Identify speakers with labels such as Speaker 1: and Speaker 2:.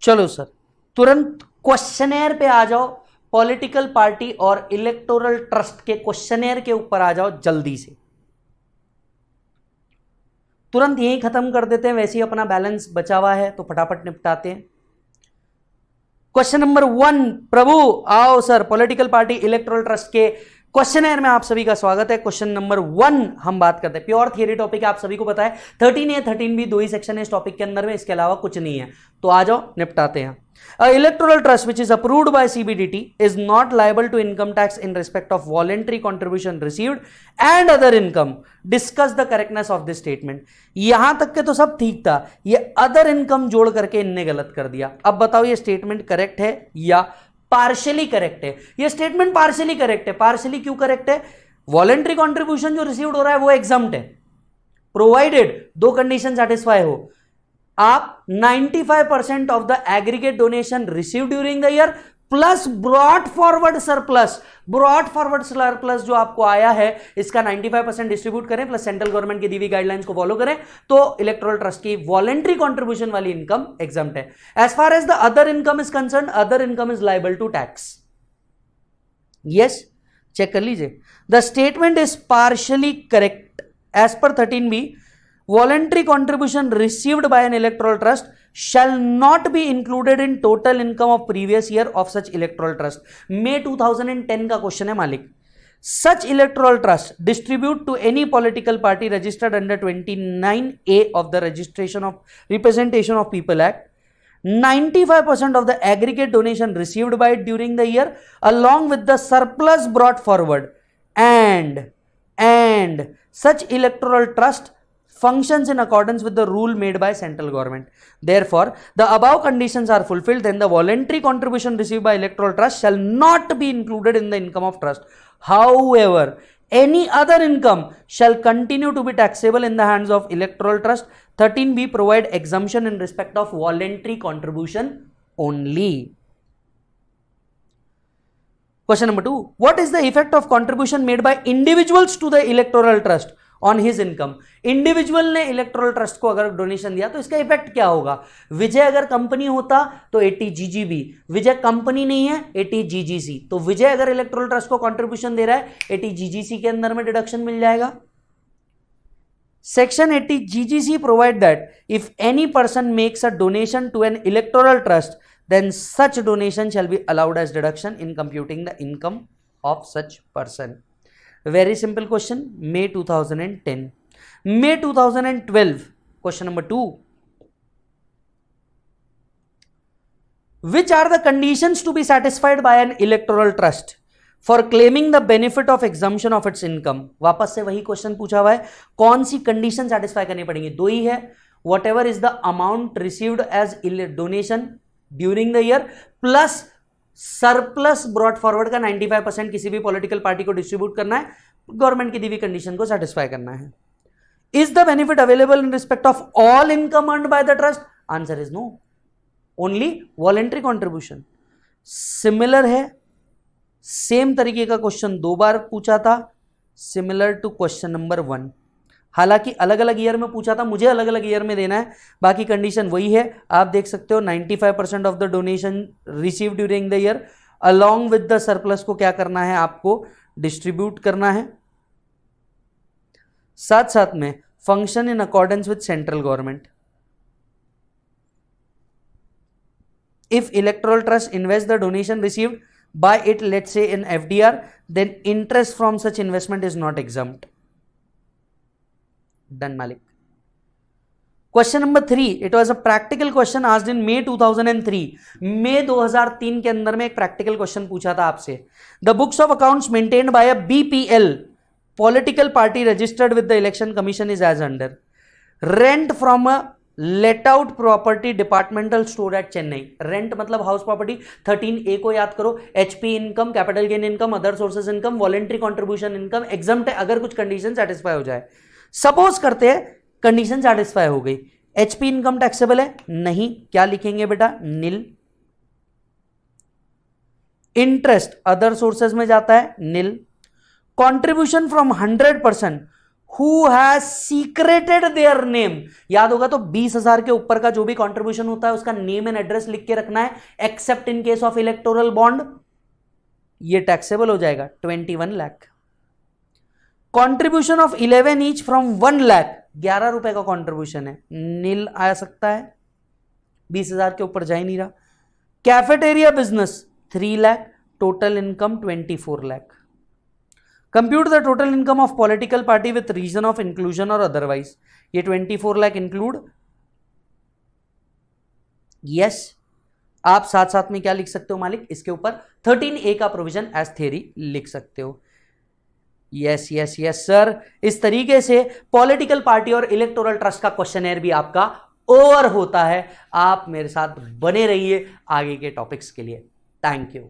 Speaker 1: चलो सर, तुरंत क्वेश्चनेयर पे आ जाओ, पॉलिटिकल पार्टी और इलेक्टोरल ट्रस्ट के क्वेश्चनेयर के ऊपर आ जाओ जल्दी से। तुरंत यही खत्म कर देते हैं, वैसे ही अपना बैलेंस बचा हुआ है तो फटाफट निपटाते हैं। क्वेश्चन नंबर 1, प्रभु आओ sir, political party electoral trust के क्वेश्चनर में आप सभी का स्वागत है। क्वेश्चन नंबर 1 हम बात करते हैं, प्योर थियरी टॉपिक है, आप सभी को पता है। 13A 13B दो ही सेक्शन है इस टॉपिक के अंदर में, इसके अलावा कुछ नहीं है। तो आ जाओ निपटाते हैं। Electoral trust which is approved by CBDT is not liable to income tax in respect of voluntary contribution received and other income. Discuss the correctness of this statement. यहां तक के तो सब ठीक था, ये अदर इनकम जोड़ करके इनने गलत कर दिया। अब बताओ ये स्टेटमेंट करेक्ट है या पार्शियली करेक्ट है? ये स्टेटमेंट पार्शियली करेक्ट है। पार्शियली क्यों करेक्ट है? वॉलेंट्री कॉन्ट्रीब्यूशन जो रिसीव्ड हो रहा है वो एग्जम्प्ट है, प्रोवाइडेड दो कंडीशन सेटिस्फाई हो। आप 95% of the aggregate donation receive during the year plus brought forward surplus. Brought forward surplus जो आपको आया है इसका 95% डिस्ट्रीब्यूट करें, प्लस सेंट्रल गवर्नमेंट की दी हुई गाइडलाइंस को फॉलो करें, तो इलेक्टोरल ट्रस्ट की वॉलेंट्री कंट्रीब्यूशन वाली इनकम एग्जम्प्ट है। As far as the other income is concern, other income is liable to tax. Yes, check कर लीजिए। The statement is partially correct as per 13B। Voluntary contribution received by an electoral trust shall not be included in total income of previous year of such electoral trust. May 2010 का question है मालिक। Such electoral trust distribute to any political party registered under 29A of the Registration of Representation of People Act 95% of the aggregate donation received by it during the year along with the surplus brought forward, and such electoral trust functions in accordance with the rule made by central government. Therefore, the above conditions are fulfilled, then the voluntary contribution received by electoral trust shall not be included in the income of trust. However, any other income shall continue to be taxable in the hands of electoral trust. 13B provide exemption in respect of voluntary contribution only. Question number 2, what is the effect of contribution made by individuals to the electoral trust on his income? Individual ने electoral trust को अगर donation दिया तो इसका effect क्या होगा? विजय अगर company होता तो 80 GGB, विजय कंपनी नहीं है 80 GGC। तो विजय अगर इलेक्टोरल ट्रस्ट को कंट्रीब्यूशन दे रहा है 80 GGC के अंदर में डिडक्शन मिल जाएगा। Section 80 GGC provide that if any person makes a donation to an electoral trust then such donation shall be allowed as deduction in computing the income of such person. Very simple question, May 2010. May 2012, question number 2. Which are the conditions to be satisfied by an electoral trust for claiming the benefit of exemption of its income? वापस से वही question पूछा हुआ है, कौन सी condition satisfy करनी पड़ेंगी? दो ही है, whatever is the amount received as donation during the year plus surplus brought forward का 95% किसी भी पॉलिटिकल पार्टी को डिस्ट्रीब्यूट करना है, गवर्नमेंट की दी हुई कंडीशन को सेटिस्फाई करना है। Is the benefit available in respect of all income earned by the trust? Answer is no, only voluntary contribution. Similar है, सेम तरीके का क्वेश्चन 2 बार पूछा था, सिमिलर टू क्वेश्चन नंबर 1। हालांकि अलग अलग ईयर में पूछा था, मुझे अलग अलग ईयर में देना है, बाकी कंडीशन वही है। आप देख सकते हो 95% of the donation receive during the year along with the surplus को क्या करना है, आपको डिस्ट्रीब्यूट करना है। साथ साथ में function in accordance with central government. If electoral trust invest the donation received by it let's say in FDR, then interest from such investment is not exempt. Done, Malik. Question number 3. It was a practical question asked in May 2003. May 2003 के अंदर में एक practical question पूछा था आपसे। The books of accounts maintained by a BPL political party registered with the election commission is as under. Rent from a let out property departmental store at Chennai. Rent मतलब house property. 13A को याद करो, HP income, capital gain income, other sources income, voluntary contribution income exempt है अगर कुछ condition satisfy हो जाए। Suppose करते हैं कंडीशन सेटिस्फाई हो गई, HP इनकम टैक्सेबल है? नहीं, क्या लिखेंगे बेटा? नील। इंटरेस्ट अदर सोर्सेज में जाता है? Nil. Contribution from 100% who has secreted their name, याद होगा तो 20,000 के ऊपर का जो भी कंट्रीब्यूशन होता है उसका नेम एंड एड्रेस लिख के रखना है, accept in case of electoral bond, ये टैक्सेबल हो जाएगा 21 lakh. Contribution of 11 each from 1 lakh, 11 रुपए का कॉन्ट्रीब्यूशन है, नील आ सकता है, 20,000 के ऊपर जा ही नहीं रहा। Cafeteria business 3 lakh, total income 24 lakh. Compute the total income of political party with reason of inclusion और अदरवाइज, ये 24 लाख इंक्लूड, यस। आप साथ साथ में क्या लिख सकते हो मालिक, इसके ऊपर 13A का प्रोविजन एज थ्योरी लिख सकते हो। यस यस यस सर, इस तरीके से पॉलिटिकल पार्टी और इलेक्टोरल ट्रस्ट का क्वेश्चनएयर भी आपका ओवर होता है। आप मेरे साथ बने रहिए आगे के टॉपिक्स के लिए। Thank you.